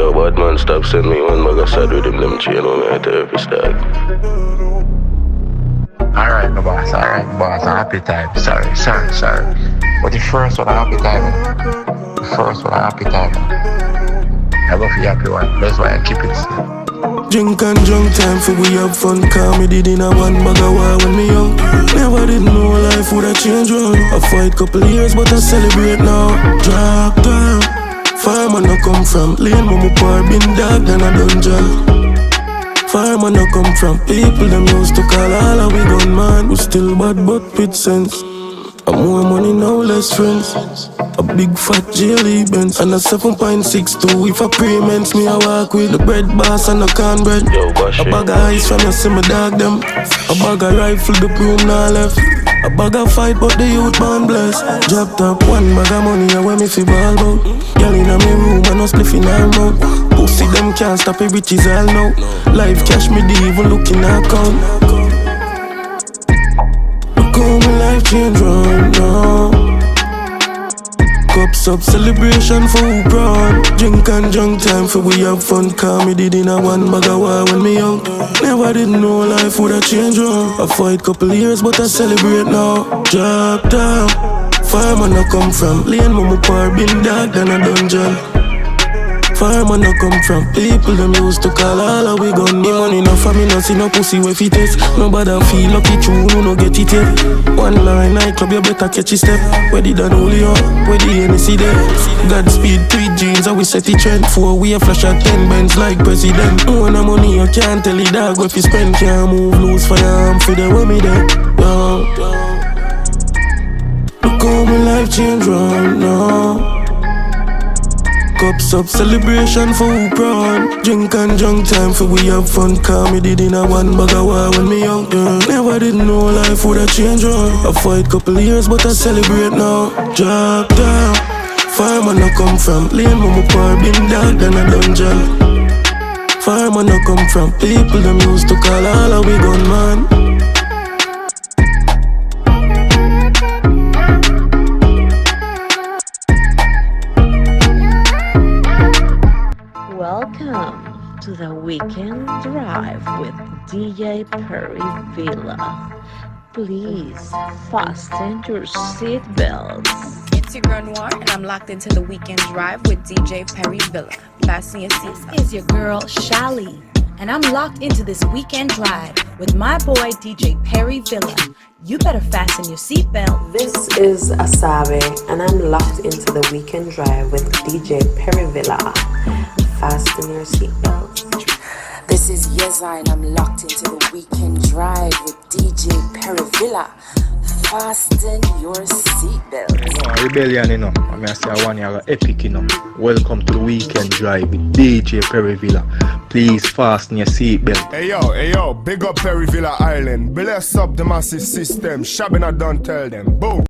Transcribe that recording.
Yo, bad man, stop send me one bag of sad with him, them chain on me at every stag. Alright, my boss, I'm happy time. Sorry. But the first one, I'm happy time. I go for the happy one, that's why I keep it. Drink and drunk time for we have fun. Cause me did in a one bag of war when me young. Never did know life would have changed round. I fight couple years but I celebrate now. Drop down. Farmer no come from lane, mama poor been dark than a dungeon. Farmer no come from people them used to call all of we gun man. We still bad but with sense. And more money now, less friends. A big fat jelly Benz and a 7.62. If a payments me I walk with the bread boss and a cornbread. A bag of ice from you see me dog them. A bag of rifle the broom now left. A bag of fight but the youth born blessed. Droptop one bag of money and when me fi ball out. Girl inna me room and no spliff in her mouth. Pussy them can't stop it, riches all now. Life cash me the even look in her account. How my life change right now. Cups up, celebration for who proud. Drink and drunk time for we have fun. Cause me did in a one bag of war when me young. Never did know life would have changed round. I fight couple years but I celebrate now. Drop down. Farmer no come from lane, mama poor been dark than a dungeon. Farmer no come from people them used to call all of we gun. Me money no for me no see no pussy we fit test. Nobody feel lucky true no get it yet. One line nightclub you better catch a step. Where the Dan Julio, where the NC there. Godspeed 3 jeans and we set the trend. 4 we a flash at 10 bands like president. No one money you can't tell the dog if you spend. Can't move loose for your arm for the way me there. Look how my life change right now. Cups up, celebration for who proud. Drink and drunk time for we have fun. Cause me did in a one bag of war when me young. Never did know life would have changed round. I fight couple years but I celebrate now. Drop down. Farmer no come from lane, mama poor been dark than a dungeon. Farmer no come from people them used to call all of we gun man. Welcome to the Weekend Drive with DJ Perryvilla. Please fasten your seatbelts. It's your girl Noir, and I'm locked into the Weekend Drive with DJ Perryvilla. Fasten your seatbelts. This is your girl Shali, and I'm locked into this Weekend Drive with my boy DJ Perryvilla. You better fasten your seatbelt. This is Asabe, and I'm locked into the Weekend Drive with DJ Perryvilla. Fasten your seatbelts. This is Yeza, and I'm locked into the Weekend Drive with DJ Perryvilla. Fasten your seatbelts. Rebellion, you know. I mean, I say I want you epic, you know. Welcome to the Weekend Drive with DJ Perryvilla. Please fasten your seatbelt. Hey yo, big up Perryvilla Island. Bless up the massive system. Shabina don't tell them. Boom.